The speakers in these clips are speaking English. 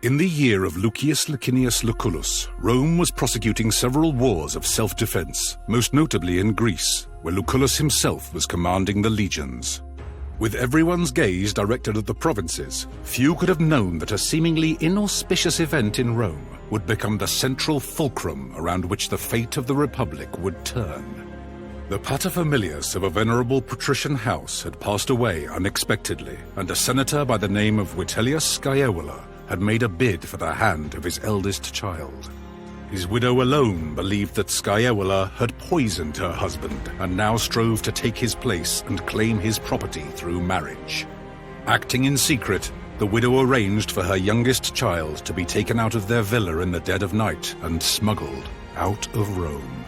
In the year of Lucius Licinius Lucullus, Rome was prosecuting several wars of self-defense, most notably in Greece, where Lucullus himself was commanding the legions. With everyone's gaze directed at the provinces, few could have known that a seemingly inauspicious event in Rome would become the central fulcrum around which the fate of the Republic would turn. The paterfamilias of a venerable patrician house had passed away unexpectedly, and a senator by the name of Vitellius Scaevola had made a bid for the hand of his eldest child. His widow alone believed that Scaevola had poisoned her husband and now strove to take his place and claim his property through marriage. Acting in secret, the widow arranged for her youngest child to be taken out of their villa in the dead of night and smuggled out of Rome.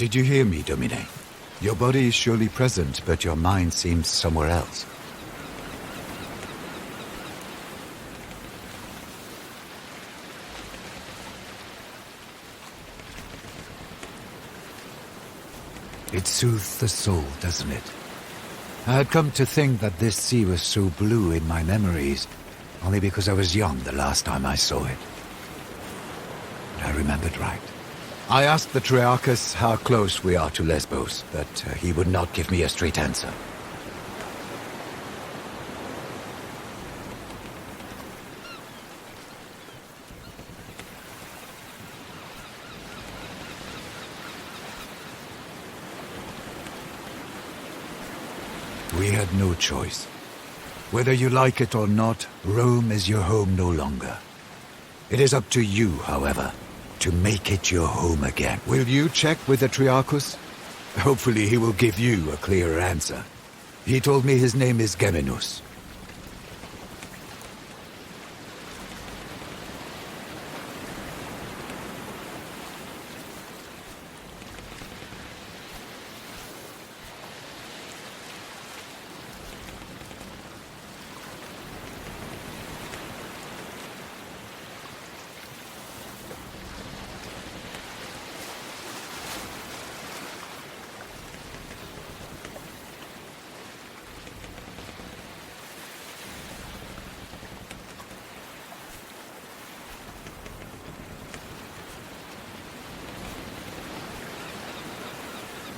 Did you hear me, Domine? Your body is surely present, but your mind seems somewhere else. It soothes the soul, doesn't it? I had come to think that this sea was so blue in my memories, only because I was young the last time I saw it. But I remembered right. I asked the Triarchus how close we are to Lesbos, but he would not give me a straight answer. We had no choice. Whether you like it or not, Rome is your home no longer. It is up to you, however, to make it your home again. Will you check with the Triarchus? Hopefully he will give you a clearer answer. He told me his name is Geminus.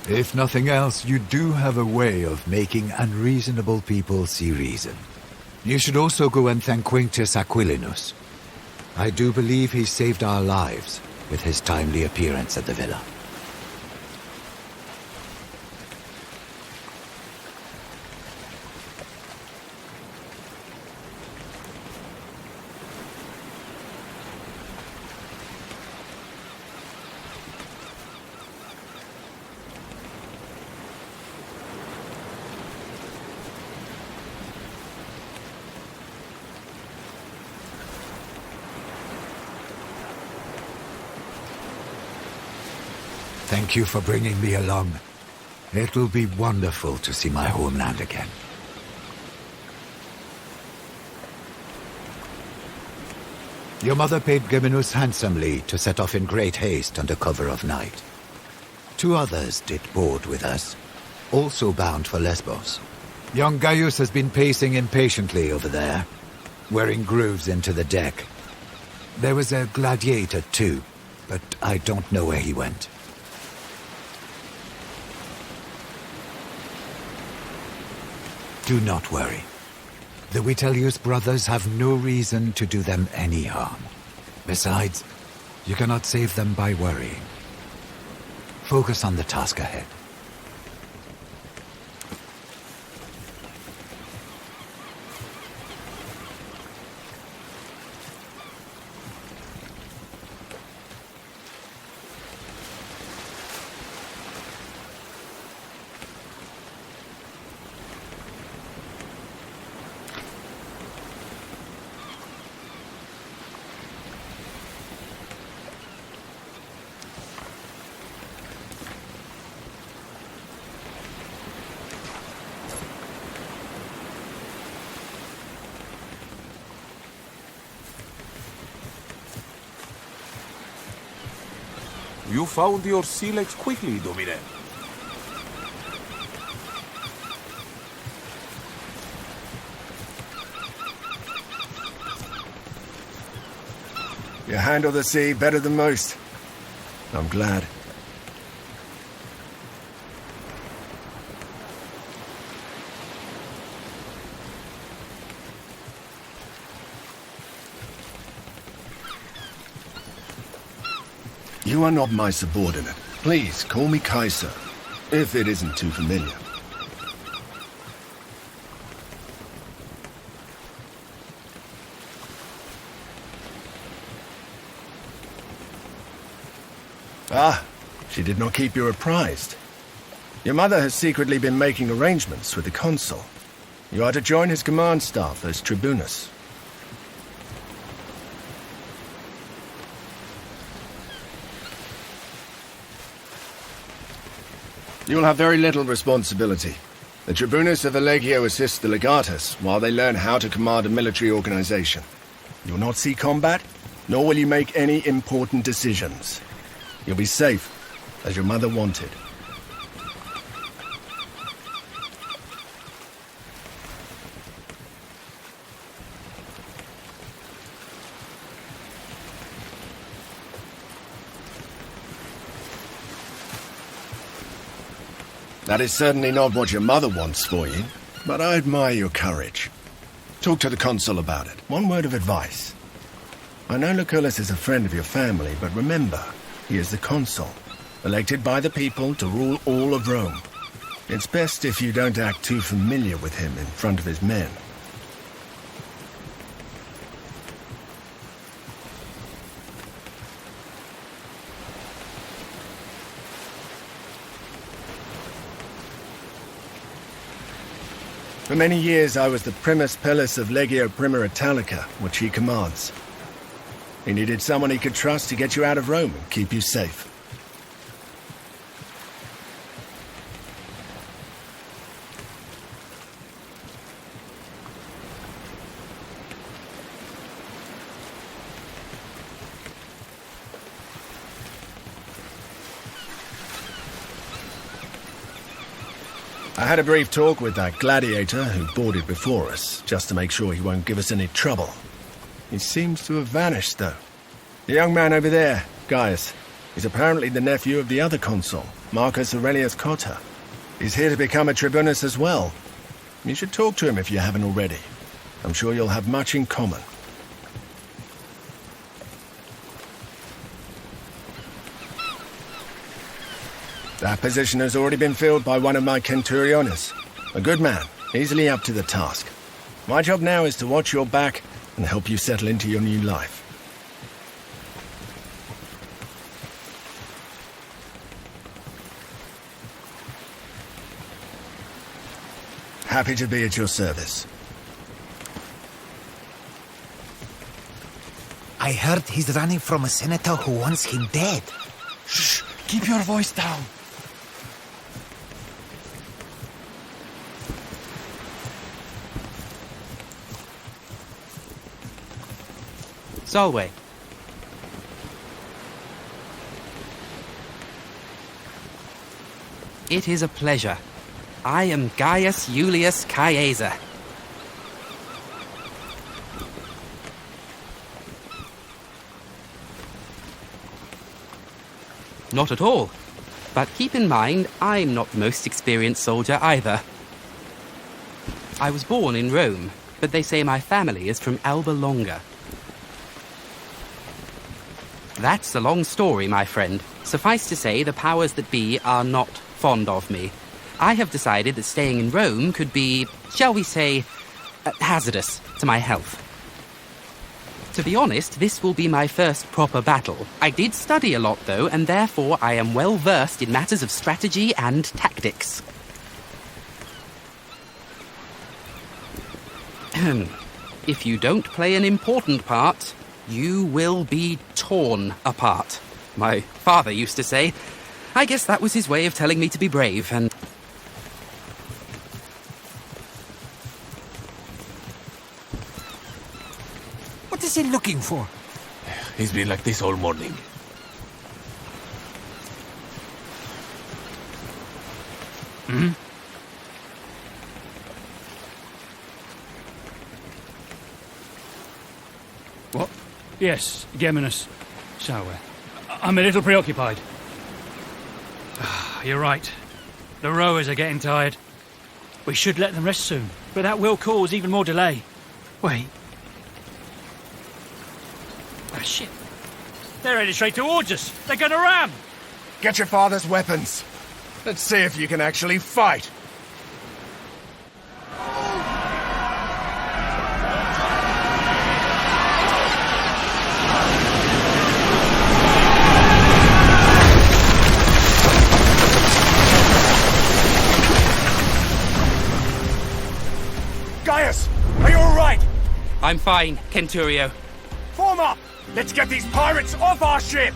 If nothing else, you do have a way of making unreasonable people see reason. You should also go and thank Quintus Aquilinus. I do believe he saved our lives with his timely appearance at the villa. Thank you for bringing me along. It will be wonderful to see my homeland again. Your mother paid Geminus handsomely to set off in great haste under cover of night. 2 others did board with us, also bound for Lesbos. Young Gaius has been pacing impatiently over there, wearing grooves into the deck. There was a gladiator too, but I don't know where he went. Do not worry. The Vitellius brothers have no reason to do them any harm. Besides, you cannot save them by worrying. Focus on the task ahead. You found your silex quickly, Domine. You handle the sea better than most. I'm glad. You are not my subordinate. Please, call me Kaiser, if it isn't too familiar. Ah, she did not keep you apprised. Your mother has secretly been making arrangements with the consul. You are to join his command staff as tribunus. You will have very little responsibility. The Tribunus of the Legio assist the Legatus while they learn how to command a military organization. You will not see combat, nor will you make any important decisions. You'll be safe, as your mother wanted. That is certainly not what your mother wants for you, but I admire your courage. Talk to the consul about it. One word of advice. I know Lucullus is a friend of your family, but remember, he is the consul, elected by the people to rule all of Rome. It's best if you don't act too familiar with him in front of his men. For many years I was the Primus Pellus of Legio Prima Italica, which he commands. He needed someone he could trust to get you out of Rome and keep you safe. I had a brief talk with that gladiator who boarded before us, just to make sure he won't give us any trouble. He seems to have vanished, though. The young man over there, Gaius, is apparently the nephew of the other consul, Marcus Aurelius Cotta. He's here to become a tribunus as well. You should talk to him if you haven't already. I'm sure you'll have much in common. That position has already been filled by one of my centuriones. A good man, easily up to the task. My job now is to watch your back and help you settle into your new life. Happy to be at your service. I heard he's running from a senator who wants him dead. Shh! Keep your voice down. Solway. It is a pleasure. I am Gaius Julius Caesar. Not at all. But keep in mind, I'm not the most experienced soldier either. I was born in Rome, but they say my family is from Alba Longa. That's a long story, my friend. Suffice to say, the powers that be are not fond of me. I have decided that staying in Rome could be, shall we say, hazardous to my health. To be honest, this will be my first proper battle. I did study a lot, though, and therefore I am well versed in matters of strategy and tactics. If you don't play an important part, you will be torn apart. My father used to say. I guess that was his way of telling me to be brave, and... What is he looking for? He's been like this all morning. What? Yes, Geminus. So, I'm a little preoccupied. You're right. The rowers are getting tired. We should let them rest soon, but that will cause even more delay. Wait. Ah, shit. They're headed straight towards us. They're gonna ram! Get your father's weapons. Let's see if you can actually fight. Gaius, are you all right? I'm fine, Centurio. Form up! Let's get these pirates off our ship!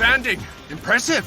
Outstanding. Impressive.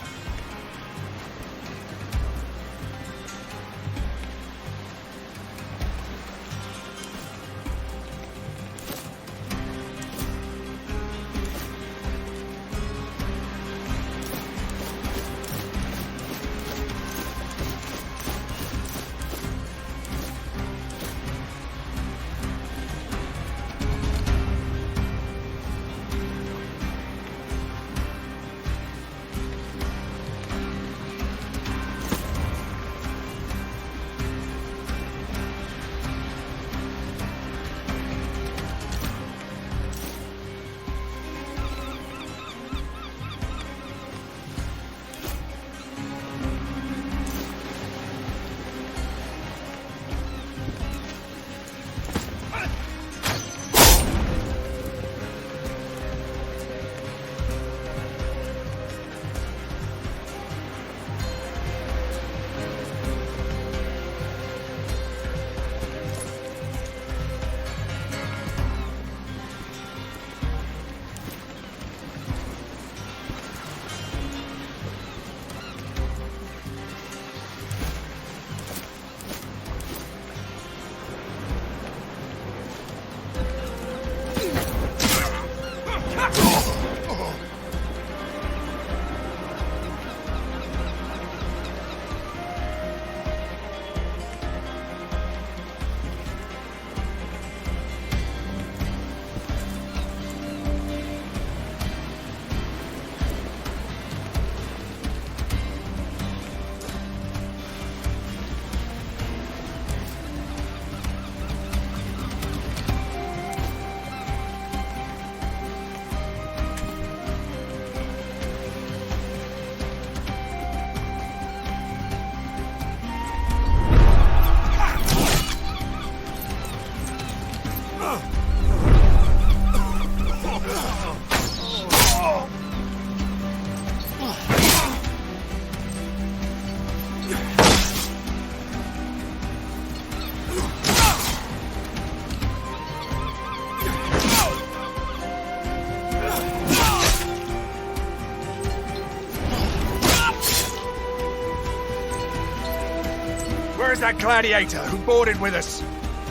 Where's that gladiator who boarded with us?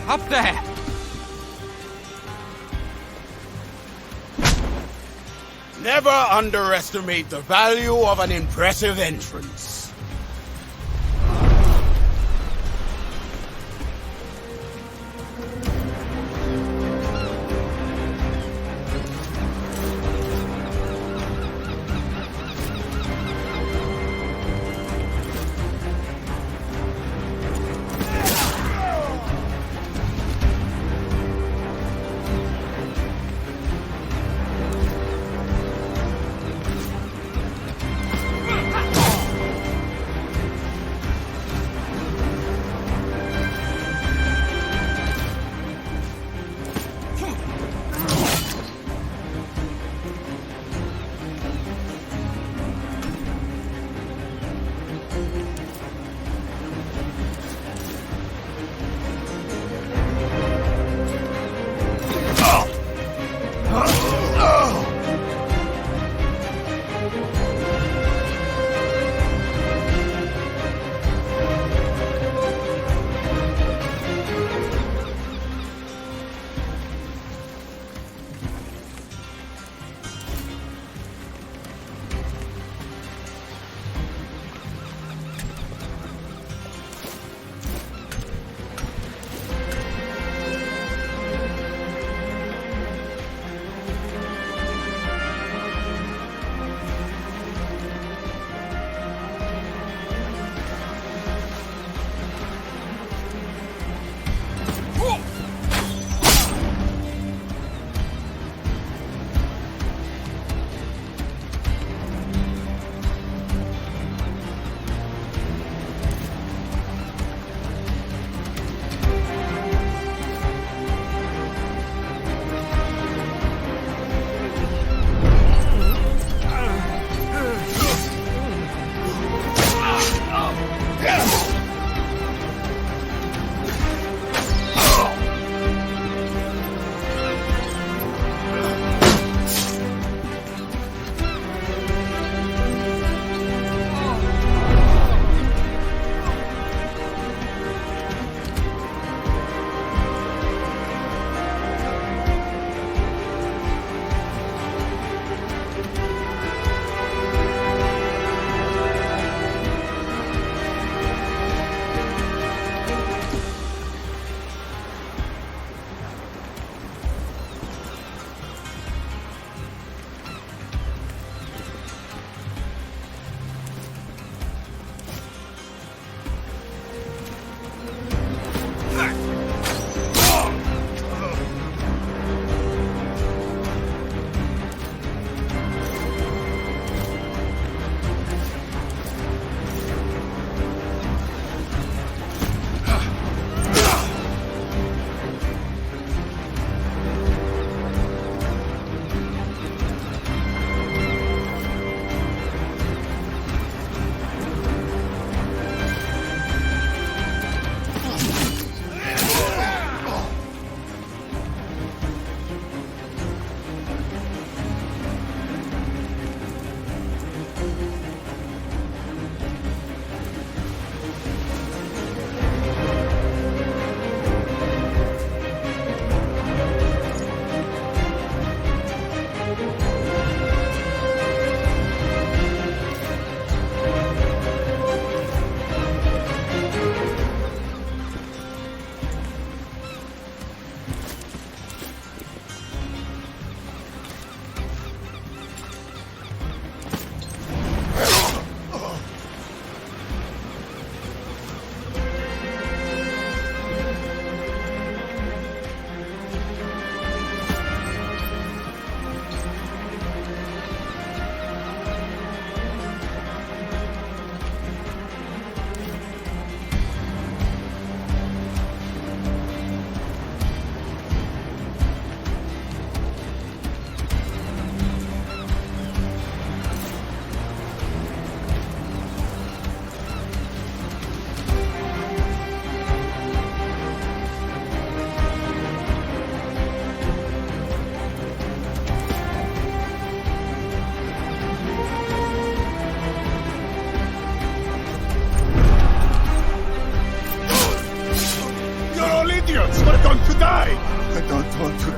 Up there! Never underestimate the value of an impressive entrance.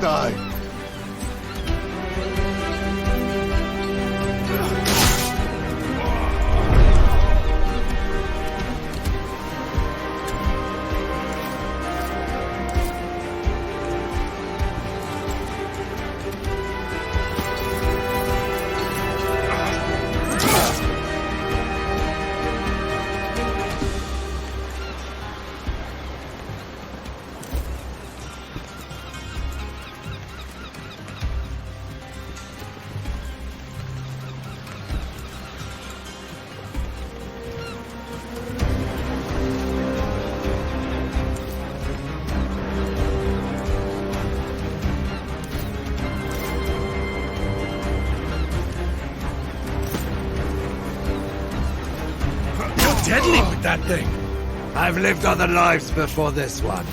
die. Deadly with that thing. I've lived other lives before this one.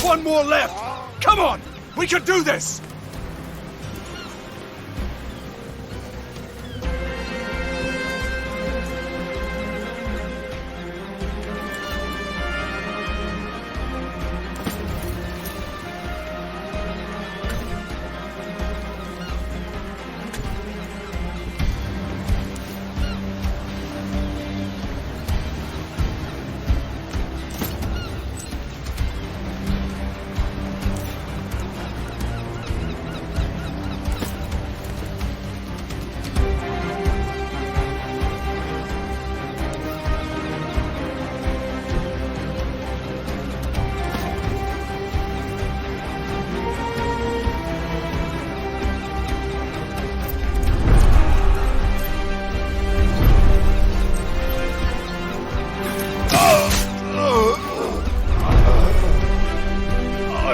One more left! Come on! We can do this!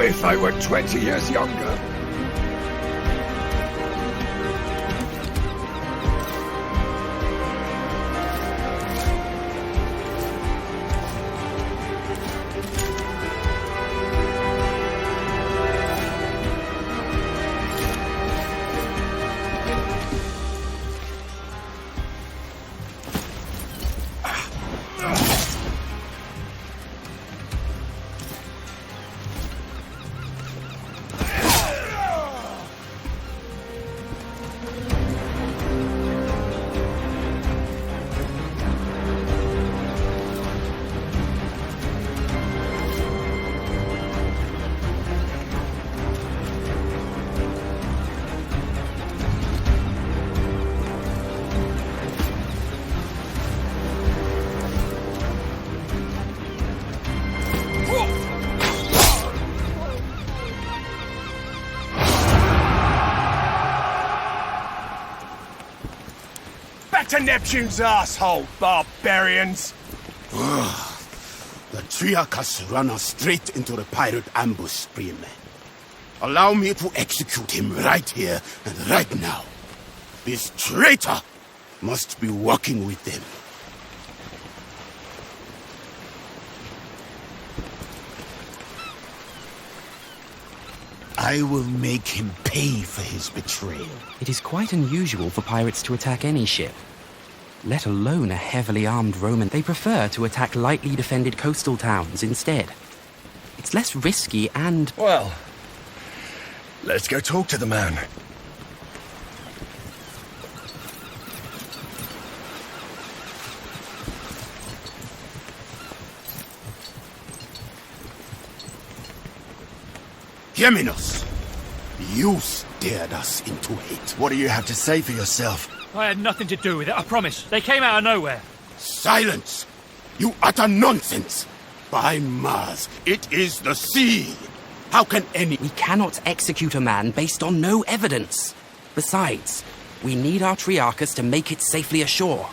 If I were 20 years younger. To Neptune's asshole, barbarians! The Triarchus run us straight into the pirate ambush, Spearman. Allow me to execute him right here and right now. This traitor must be working with them. I will make him pay for his betrayal. It is quite unusual for pirates to attack any ship, let alone a heavily armed Roman. They prefer to attack lightly defended coastal towns instead. It's less risky and... Well, let's go talk to the man. Geminos, you steered us into hate. What do you have to say for yourself? I had nothing to do with it, I promise. They came out of nowhere. Silence! You utter nonsense! By Mars, it is the sea! How can any... We cannot execute a man based on no evidence. Besides, we need our Triarchus to make it safely ashore.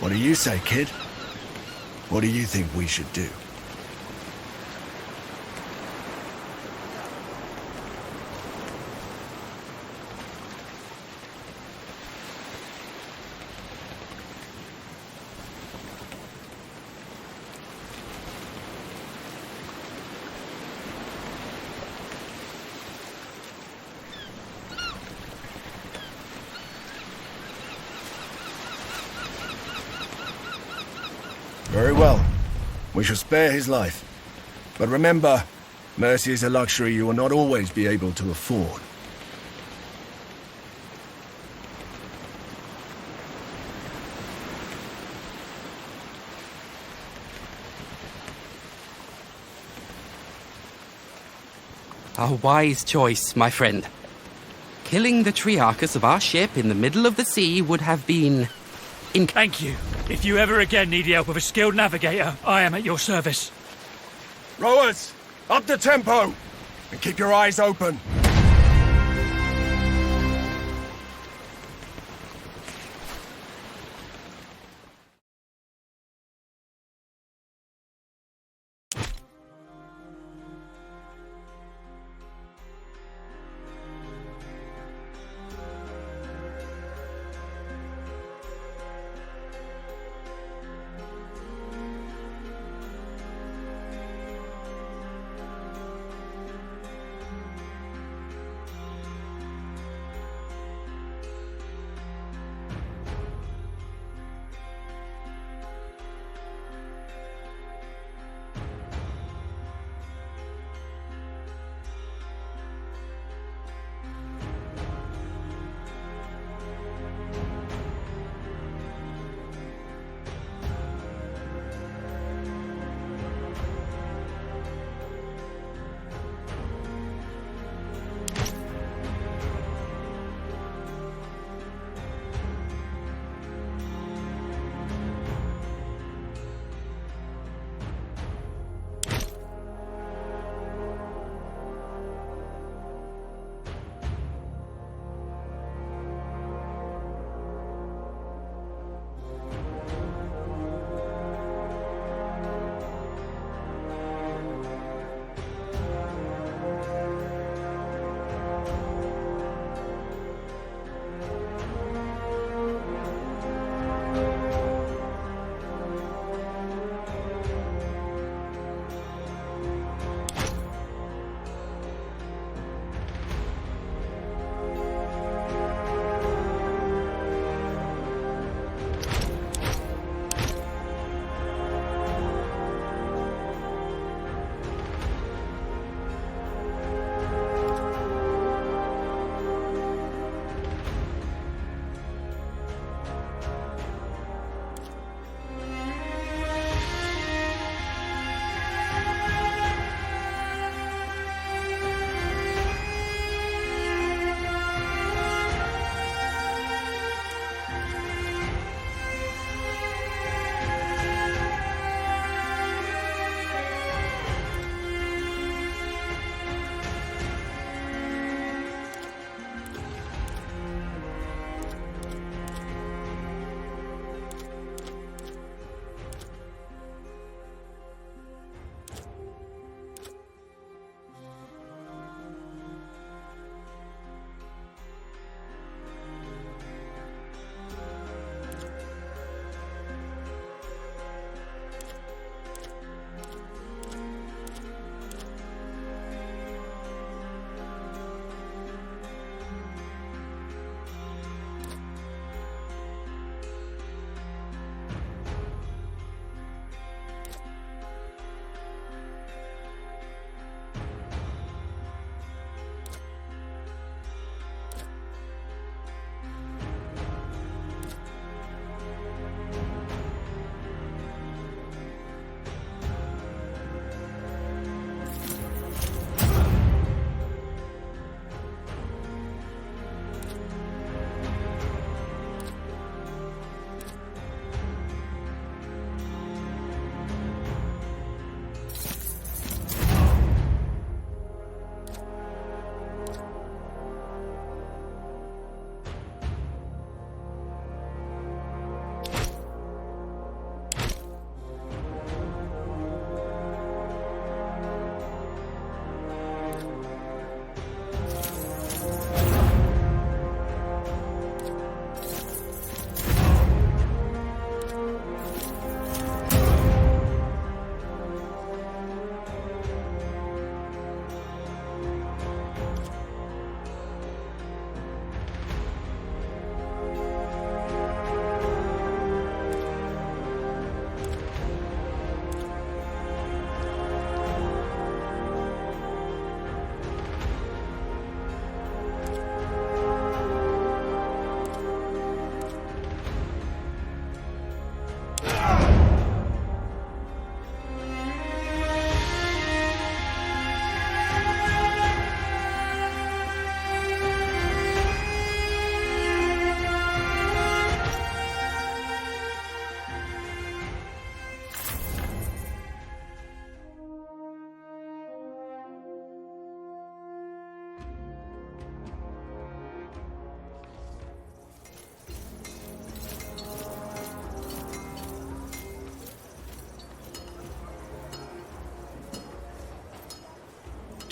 What do you say, kid? What do you think we should do? Very well. We shall spare his life. But remember, mercy is a luxury you will not always be able to afford. A wise choice, my friend. Killing the Triarchus of our ship in the middle of the sea would have been... Thank you. If you ever again need the help of a skilled navigator, I am at your service. Rowers, up the tempo! And keep your eyes open.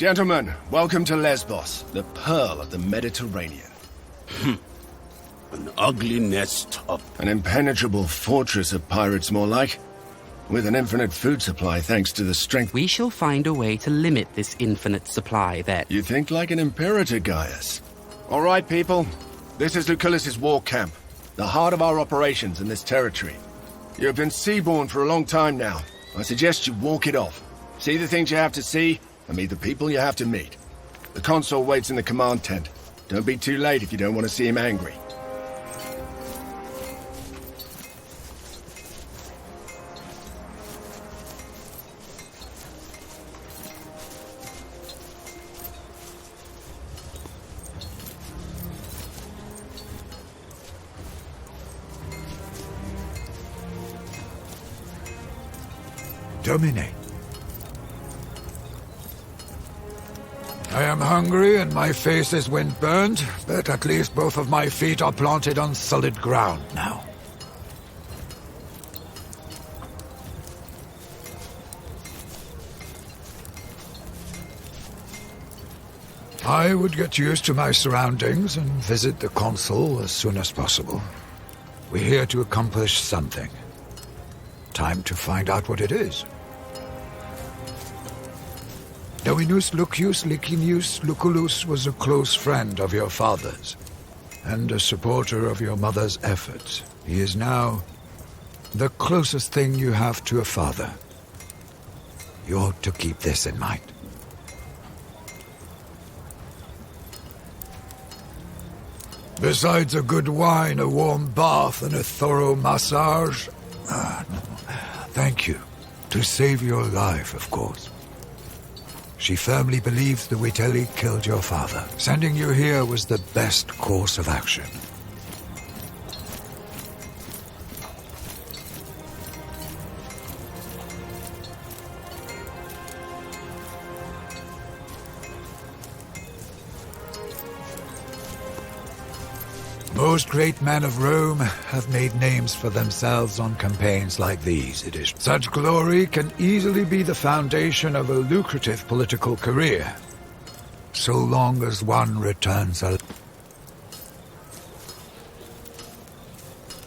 Gentlemen, welcome to Lesbos, the pearl of the Mediterranean. An ugly nest of... An impenetrable fortress of pirates, more like. With an infinite food supply thanks to the strength... We shall find a way to limit this infinite supply, then. You think like an imperator, Gaius. All right, people. This is Lucullus' war camp, the heart of our operations in this territory. You have been seaborne for a long time now. I suggest you walk it off. See the things you have to see, and meet the people you have to meet. The consul waits in the command tent. Don't be too late if you don't want to see him angry. Domine. I am hungry and my face is wind-burned, but at least both of my feet are planted on solid ground now. I would get used to my surroundings and visit the consul as soon as possible. We're here to accomplish something. Time to find out what it is. Dominus Lucius Licinius Lucullus was a close friend of your father's, and a supporter of your mother's efforts. He is now the closest thing you have to a father. You ought to keep this in mind. Besides a good wine, a warm bath, and a thorough massage... Thank you. To save your life, of course. She firmly believes the Vitelli killed your father. Sending you here was the best course of action. Most great men of Rome have made names for themselves on campaigns like these. Such glory can easily be the foundation of a lucrative political career, so long as one returns a...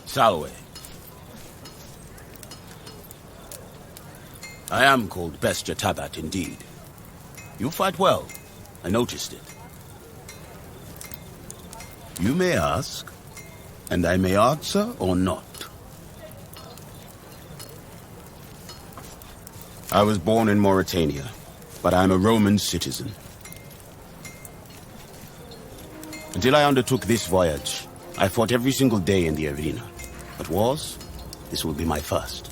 Salve. I am called Bestia Tabat, indeed. You fight well. I noticed it. You may ask, and I may answer or not. I was born in Mauritania, but I am a Roman citizen. Until I undertook this voyage, I fought every single day in the arena. But wars, this will be my first.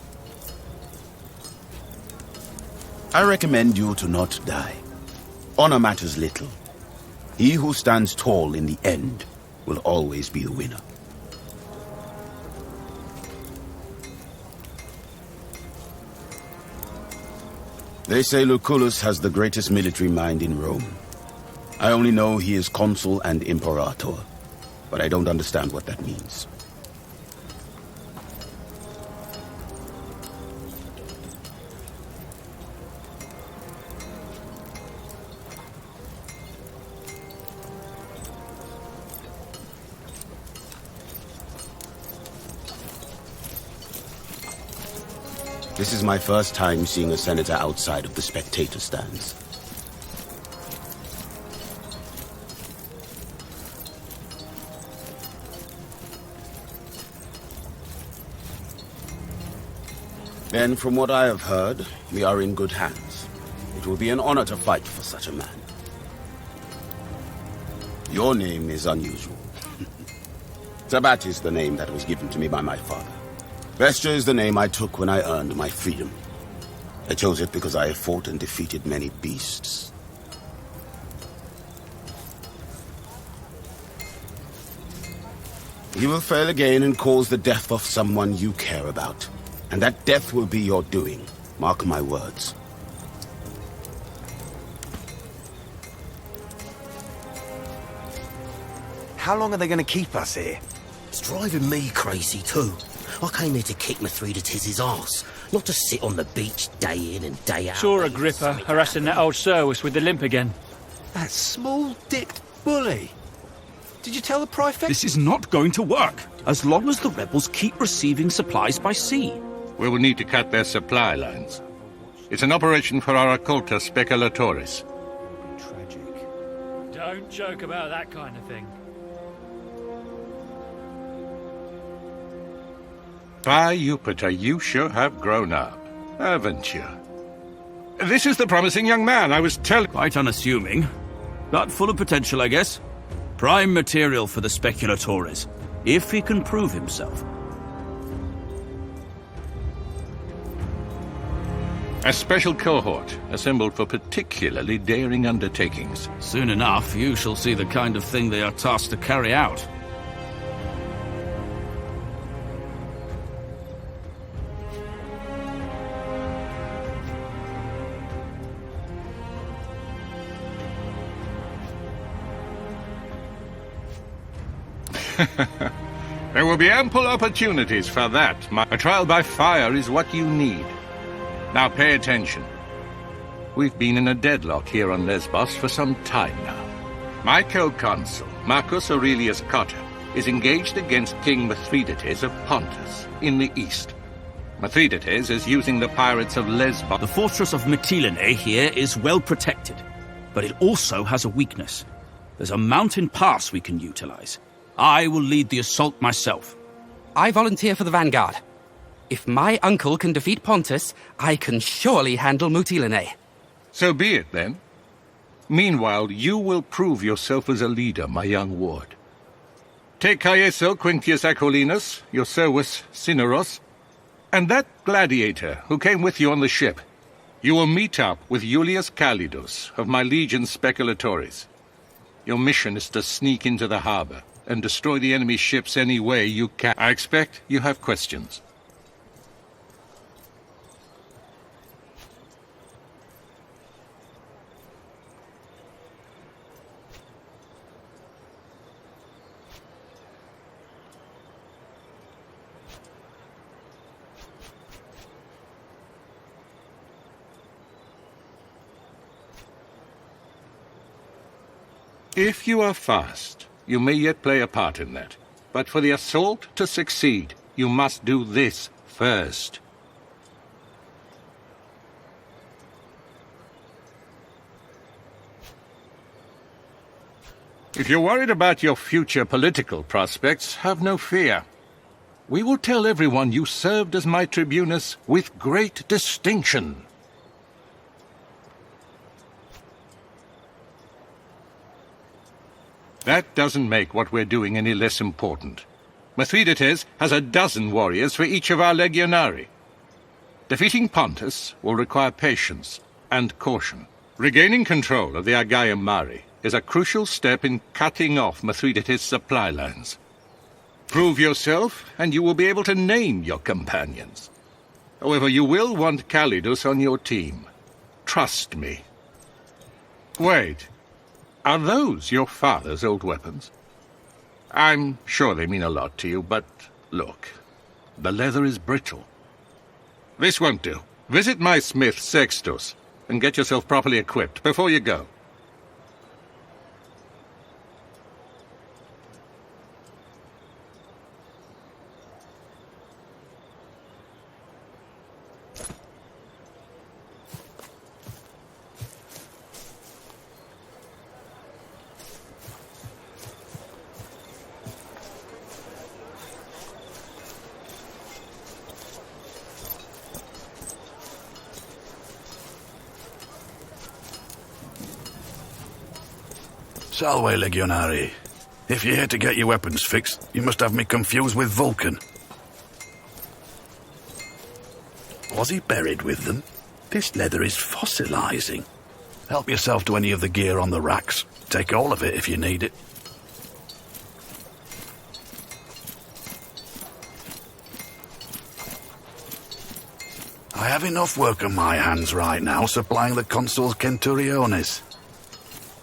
I recommend you to not die. Honor matters little. He who stands tall in the end will always be the winner. They say Lucullus has the greatest military mind in Rome. I only know he is consul and imperator, but I don't understand what that means. This is my first time seeing a senator outside of the spectator stands. Then, from what I have heard, we are in good hands. It will be an honor to fight for such a man. Your name is unusual. Tabat is the name that was given to me by my father. Bestia is the name I took when I earned my freedom. I chose it because I have fought and defeated many beasts. You will fail again and cause the death of someone you care about. And that death will be your doing. Mark my words. How long are they going to keep us here? It's driving me crazy too. I came here to kick Mithridatiz's arse. Not to sit on the beach day in and day out. Saw Agrippa harassing that old Serwis with the limp again. That small-dicked bully. Did you tell the Prefect? This is not going to work, as long as the rebels keep receiving supplies by sea. We will need to cut their supply lines. It's an operation for our occulta speculatoris. Tragic. Don't joke about that kind of thing. By Jupiter, you sure have grown up, haven't you? This is the promising young man I was telling... Quite unassuming, but full of potential, I guess. Prime material for the speculatores, if he can prove himself. A special cohort, assembled for particularly daring undertakings. Soon enough, you shall see the kind of thing they are tasked to carry out. There will be ample opportunities for that. A trial by fire is what you need. Now pay attention. We've been in a deadlock here on Lesbos for some time now. My co-consul, Marcus Aurelius Cotta, is engaged against King Mithridates of Pontus in the east. Mithridates is using the pirates of Lesbos. The fortress of Mytilene here is well protected, but it also has a weakness. There's a mountain pass we can utilize. I will lead the assault myself. I volunteer for the vanguard. If my uncle can defeat Pontus, I can surely handle Mytilene. So be it, then. Meanwhile, you will prove yourself as a leader, my young ward. Take Caeso Quintius Acollinus, your Servus Cineros, and that gladiator who came with you on the ship. You will meet up with Julius Calidus of my legion Speculatoris. Your mission is to sneak into the harbor and destroy the enemy ships any way you can. I expect you have questions. If you are fast, you may yet play a part in that. But for the assault to succeed, you must do this first. If you're worried about your future political prospects, have no fear. We will tell everyone you served as my tribunus with great distinction. That doesn't make what we're doing any less important. Mithridates has a dozen warriors for each of our legionari. Defeating Pontus will require patience and caution. Regaining control of the Aegaeum Mare is a crucial step in cutting off Mithridates' supply lines. Prove yourself, and you will be able to name your companions. However, you will want Calidus on your team. Trust me. Wait. Are those your father's old weapons? I'm sure they mean a lot to you, but look, the leather is brittle. This won't do. Visit my smith, Sextus, and get yourself properly equipped before you go. Salve, Legionari. If you're here to get your weapons fixed, you must have me confused with Vulcan. Was he buried with them? This leather is fossilizing. Help yourself to any of the gear on the racks. Take all of it if you need it. I have enough work on my hands right now supplying the consuls Centuriones.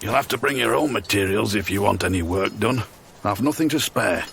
You'll have to bring your own materials if you want any work done. I've nothing to spare.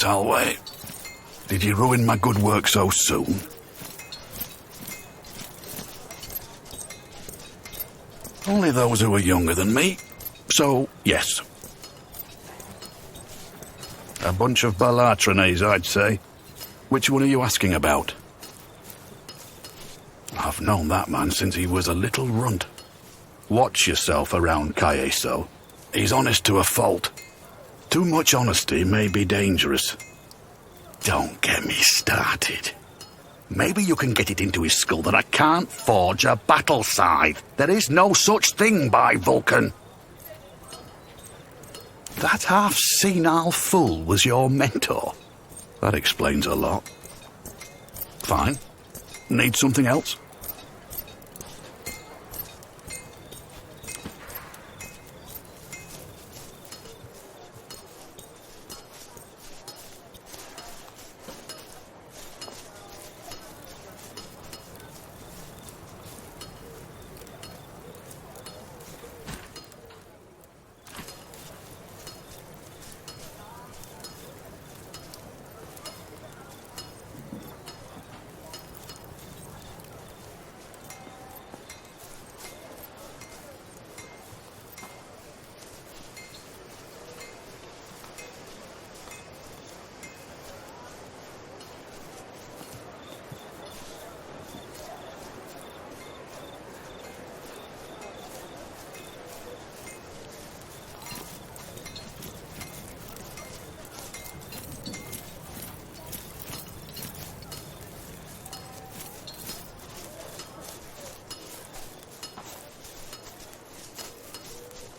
I'll wait. Did you ruin my good work so soon? Only those who are younger than me. So, yes. A bunch of Balatronés, I'd say. Which one are you asking about? I've known that man since he was a little runt. Watch yourself around Caeso. He's honest to a fault. Too much honesty may be dangerous. Don't get me started. Maybe you can get it into his skull that I can't forge a battle scythe. There is no such thing by Vulcan. That half-senile fool was your mentor. That explains a lot. Fine. Need something else?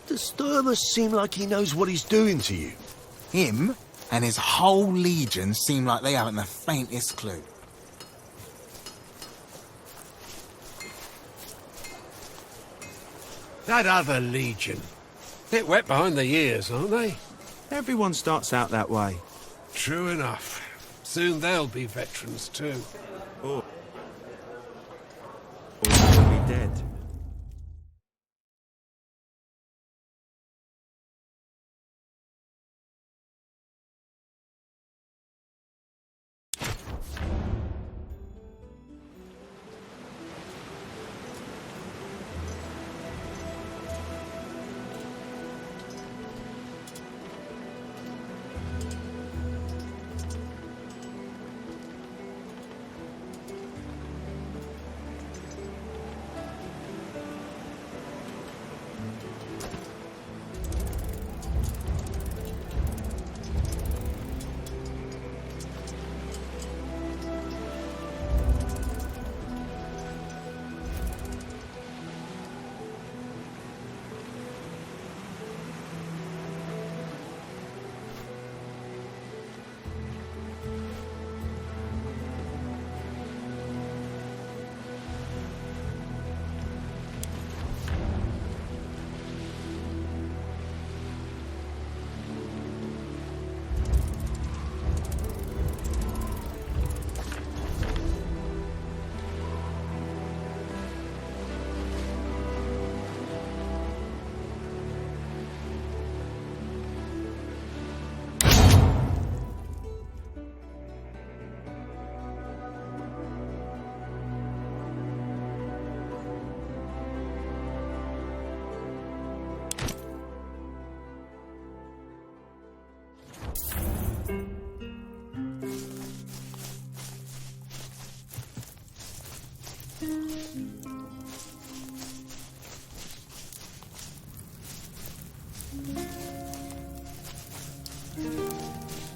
Does Thermus seem like he knows what he's doing to you? Him and his whole legion seem like they haven't the faintest clue. That other legion. Bit wet behind the ears, aren't they? Everyone starts out that way. True enough. Soon they'll be veterans too. Or they'll be dead.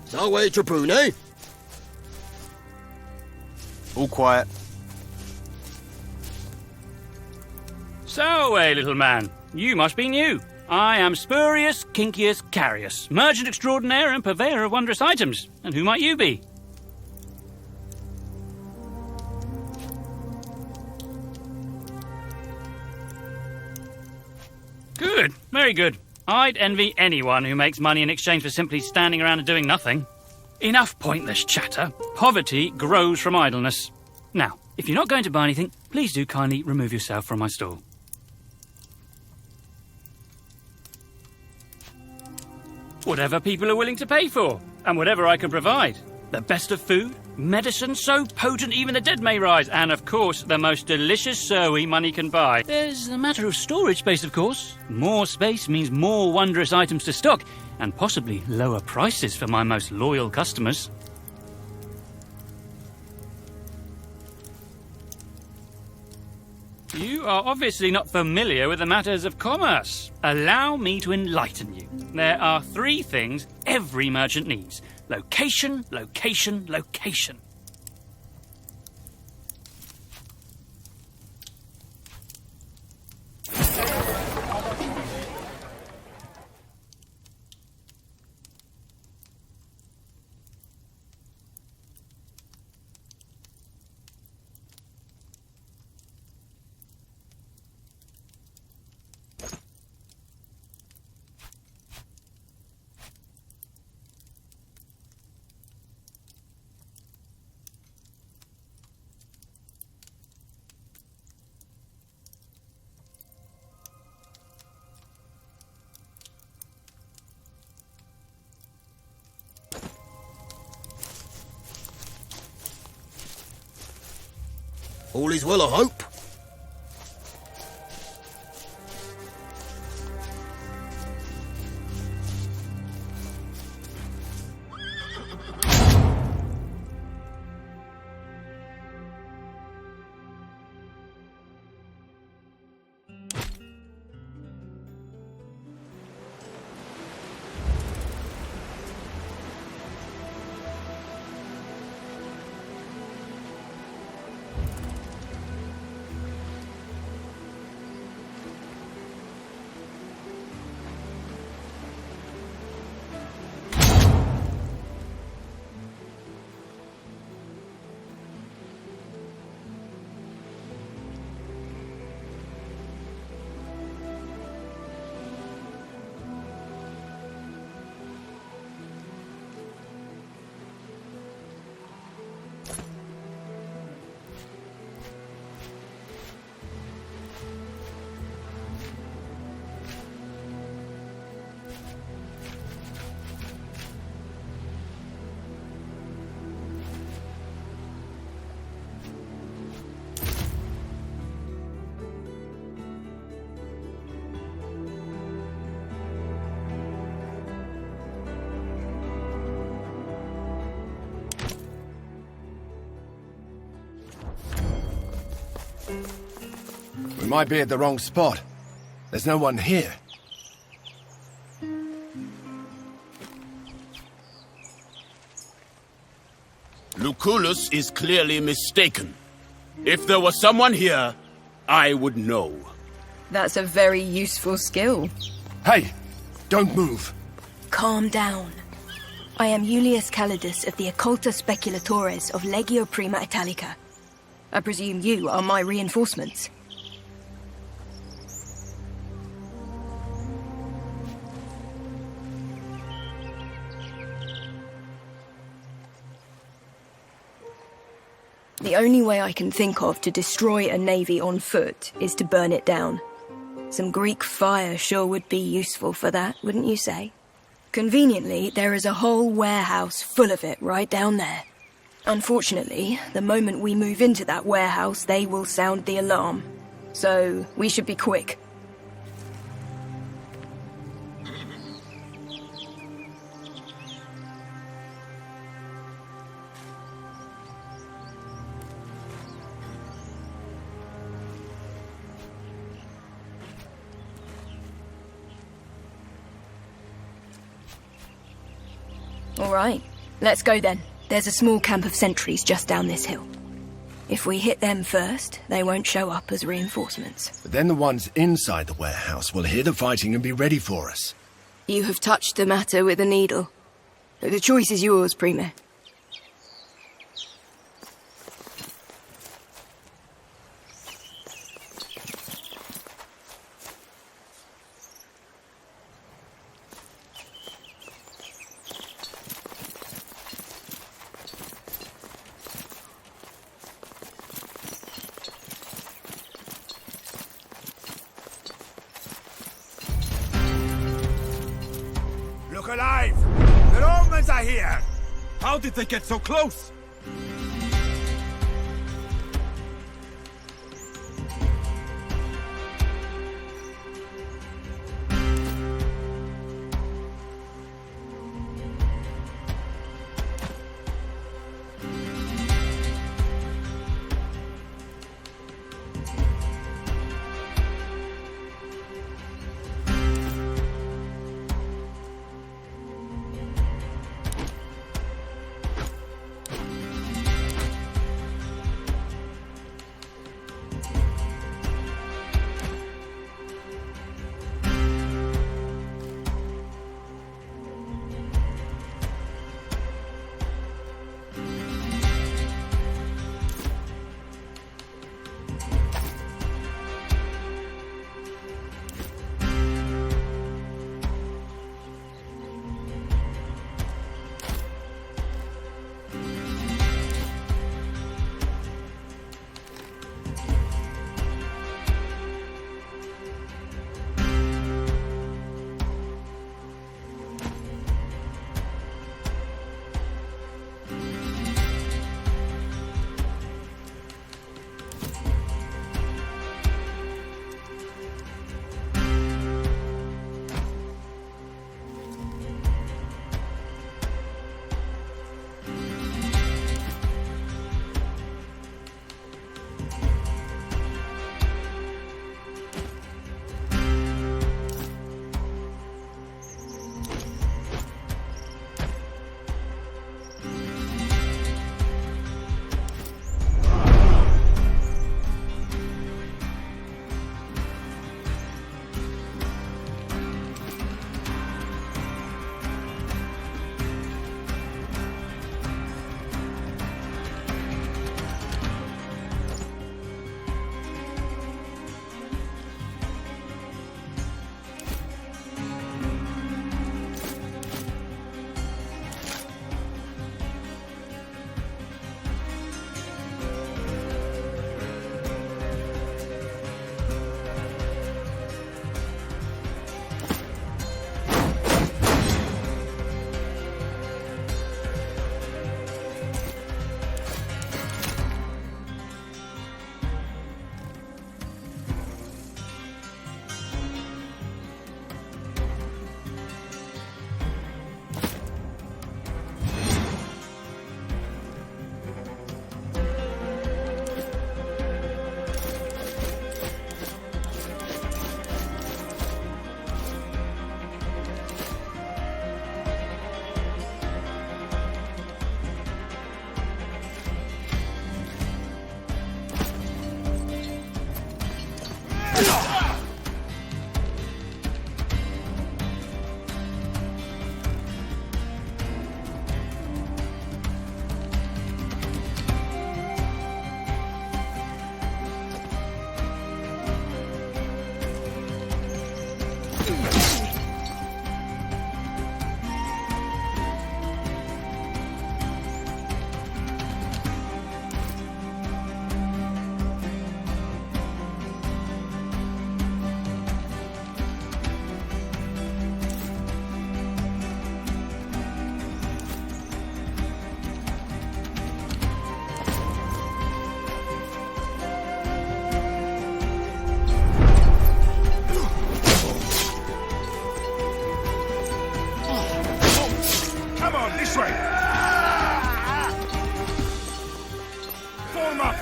Salve, Trapune. All quiet. So, little man, you must be new. I am Spurius Quincius Carius, merchant extraordinaire and purveyor of wondrous items. And who might you be? Good, very good. I'd envy anyone who makes money in exchange for simply standing around and doing nothing. Enough pointless chatter. Poverty grows from idleness. Now, if you're not going to buy anything, please do kindly remove yourself from my stall. Whatever people are willing to pay for. And whatever I can provide. The best of food, medicine so potent even the dead may rise, and of course, the most delicious Surwey money can buy. There's a matter of storage space, of course. More space means more wondrous items to stock, and possibly lower prices for my most loyal customers. You are obviously not familiar with the matters of commerce. Allow me to enlighten you. There are 3 things every merchant needs. Location, location, location. All is well, I hope. We might be at the wrong spot. There's no one here. Lucullus is clearly mistaken. If there was someone here, I would know. That's a very useful skill. Hey, don't move. Calm down. I am Julius Calidus of the Occulta Speculatores of Legio Prima Italica. I presume you are my reinforcements. The only way I can think of to destroy a navy on foot is to burn it down. Some Greek fire sure would be useful for that, wouldn't you say? Conveniently, there is a whole warehouse full of it right down there. Unfortunately, the moment we move into that warehouse, they will sound the alarm. So, we should be quick. All right, let's go then. There's a small camp of sentries just down this hill. If we hit them first, they won't show up as reinforcements. But then the ones inside the warehouse will hear the fighting and be ready for us. You have touched the matter with a needle. The choice is yours, Prime. Look alive! They're all Germans are here! How did they get so close?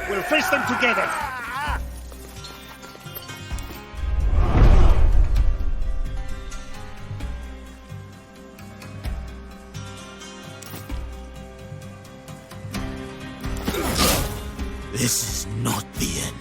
We'll face them together. This is not the end.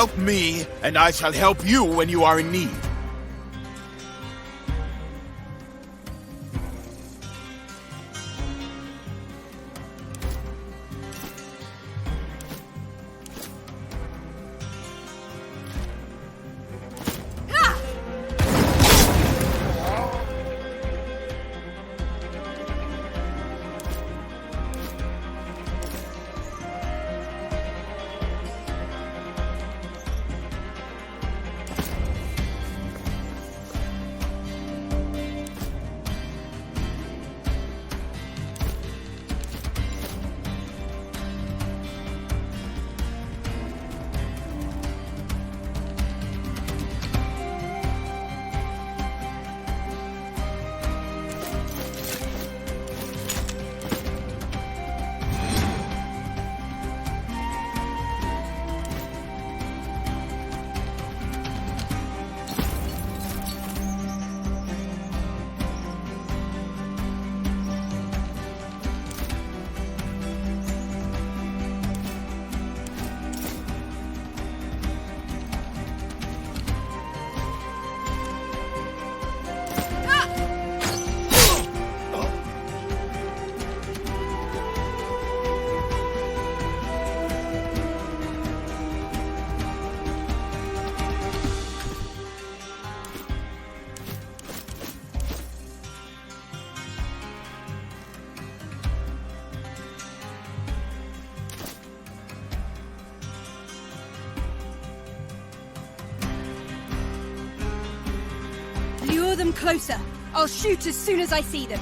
Help me, and I shall help you when you are in need. Lure them closer. I'll shoot as soon as I see them.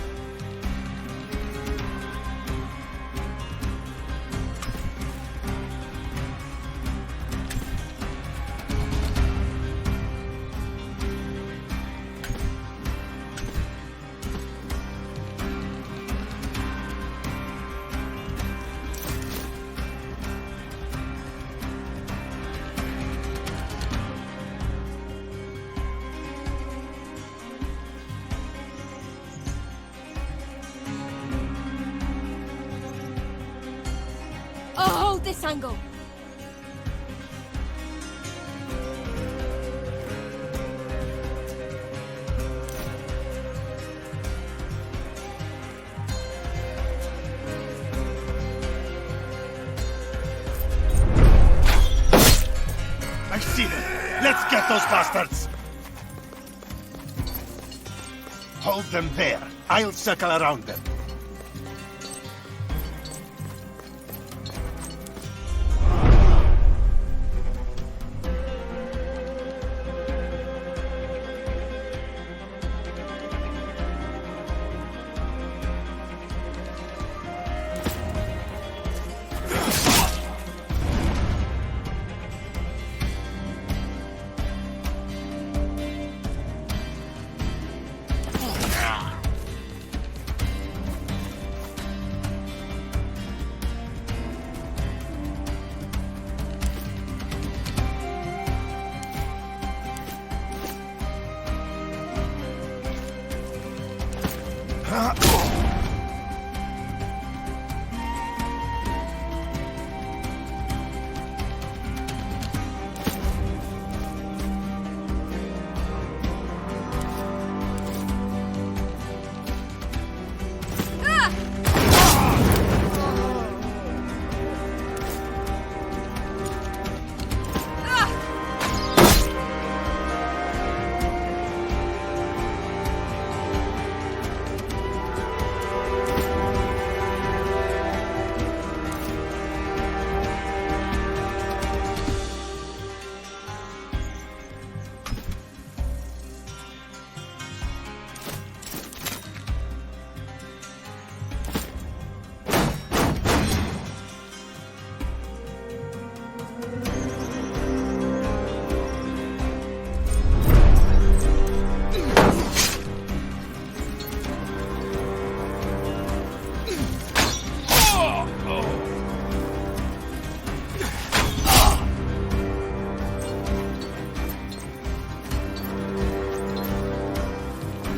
I'll hold this angle. I see them. Let's get those bastards. Hold them there. I'll circle around them.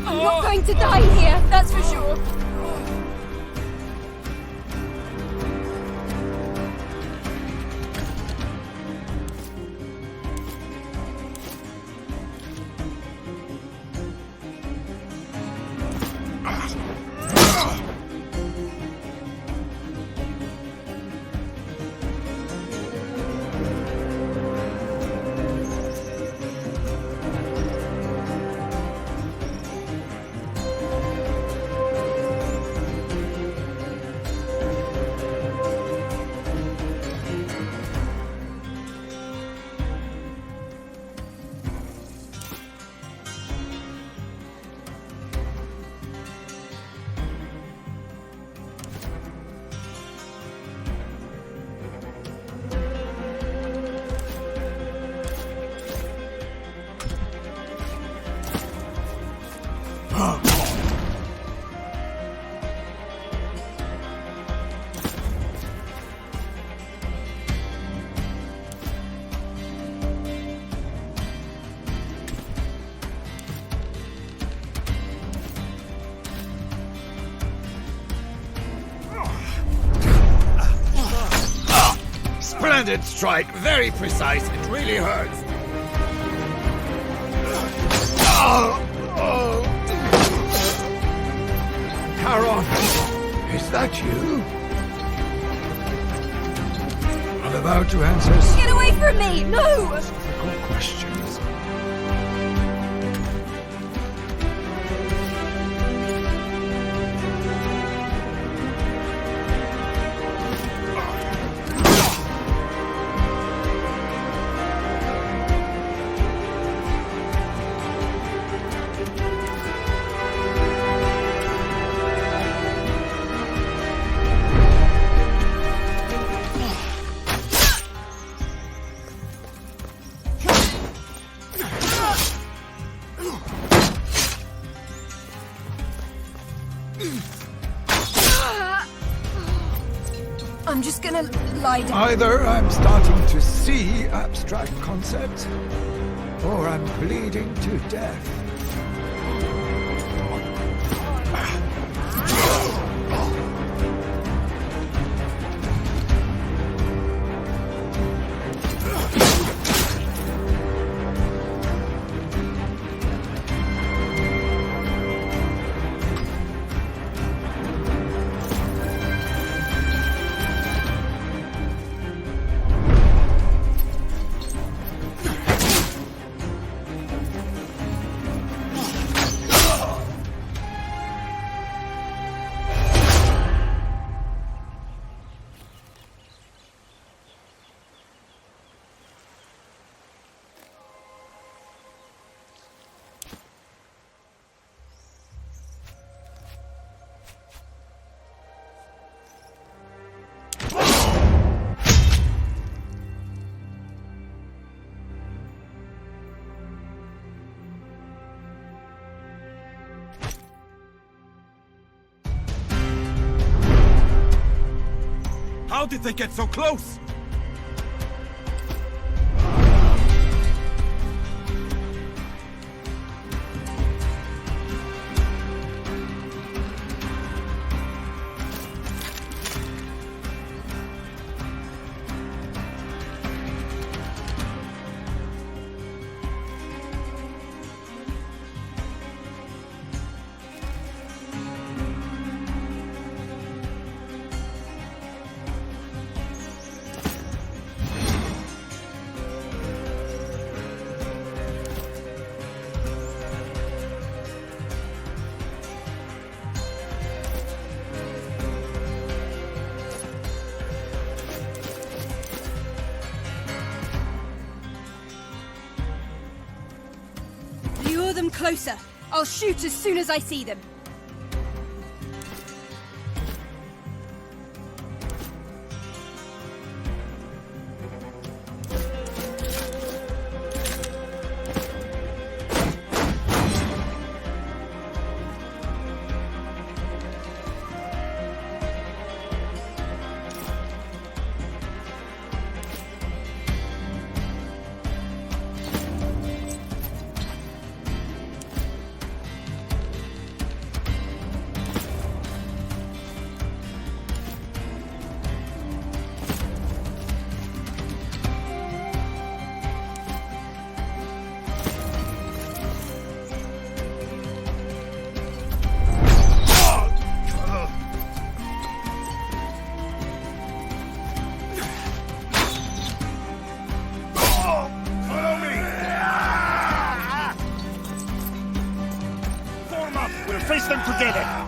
I'm not going to die here, that's for sure. Splendid strike, very precise. It really hurts. Charon, is that you? I'm about to answer Get away from me! No! difficult questions. I'm just gonna lie down. Either I'm starting to see abstract concepts, or I'm bleeding to death. How did they get so close? Lure them closer. I'll shoot as soon as I see them. Face them together!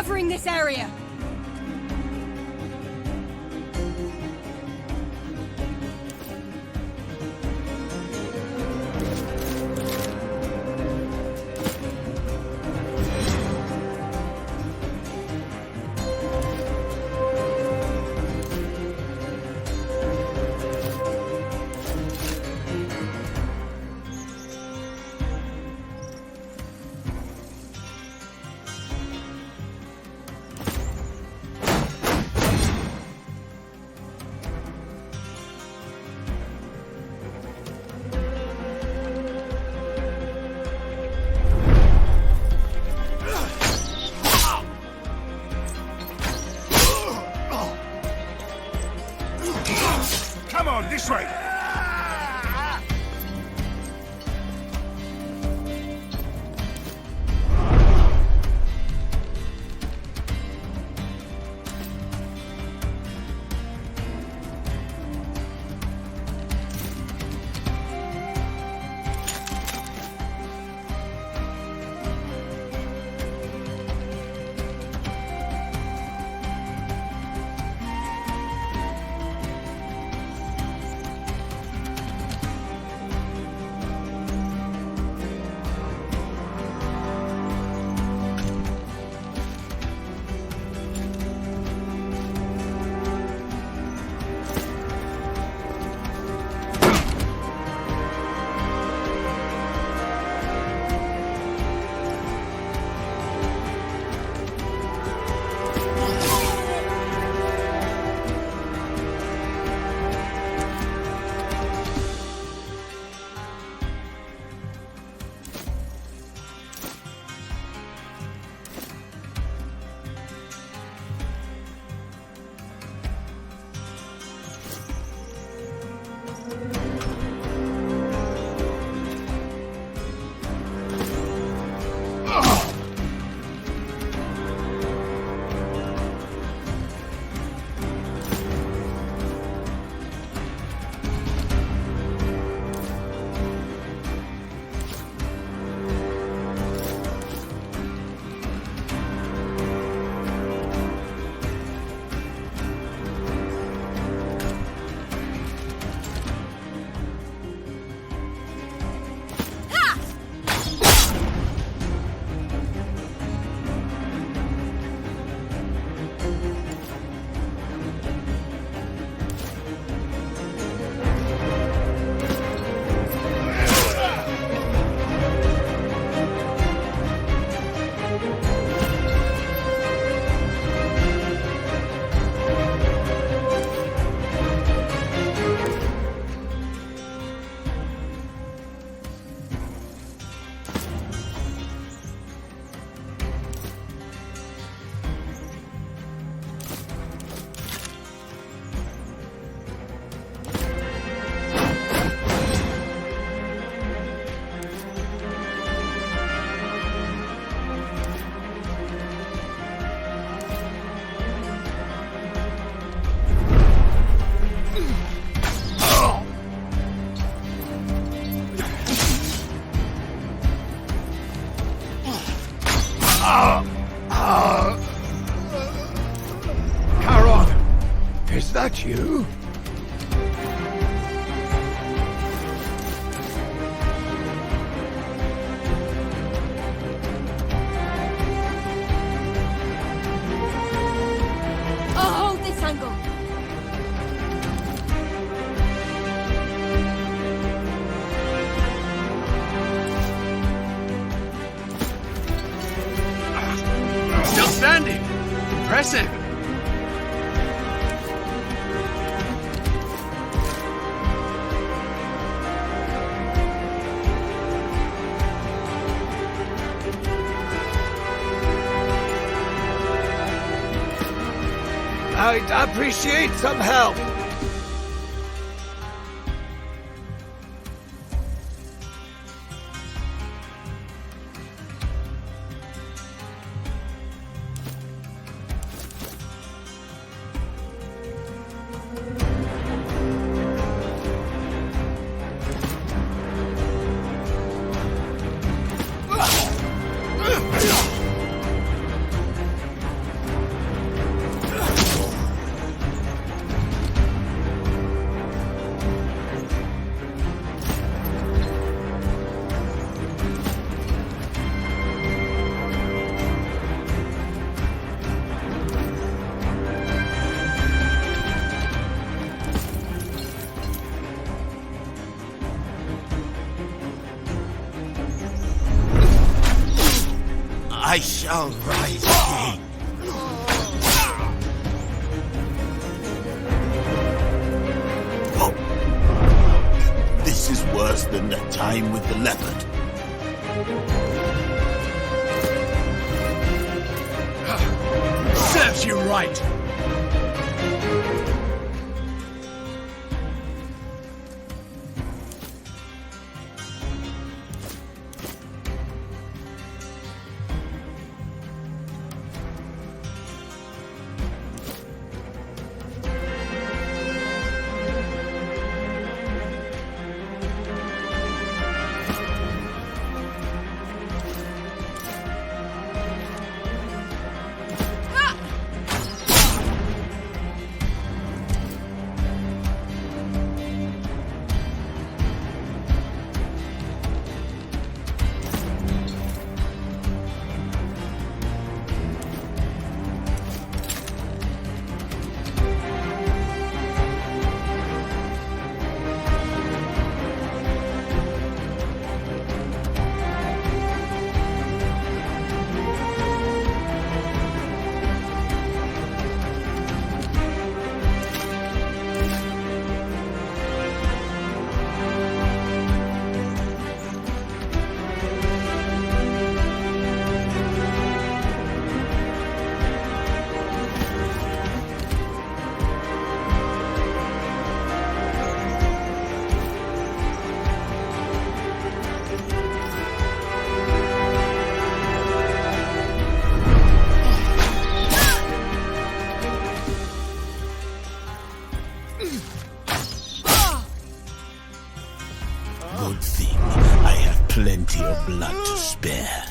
covering this area. Come on, this way! Is that you? I'll hold this angle. Still standing. Impressive. I'd appreciate some help. I shall rise again. Oh. This is worse than the time with the leopard. Serves you right! Good thing I have plenty of blood to spare.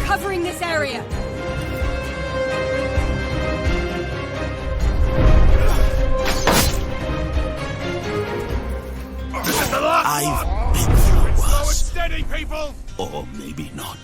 Covering this area. I've been through worse. Steady, people! Or maybe not.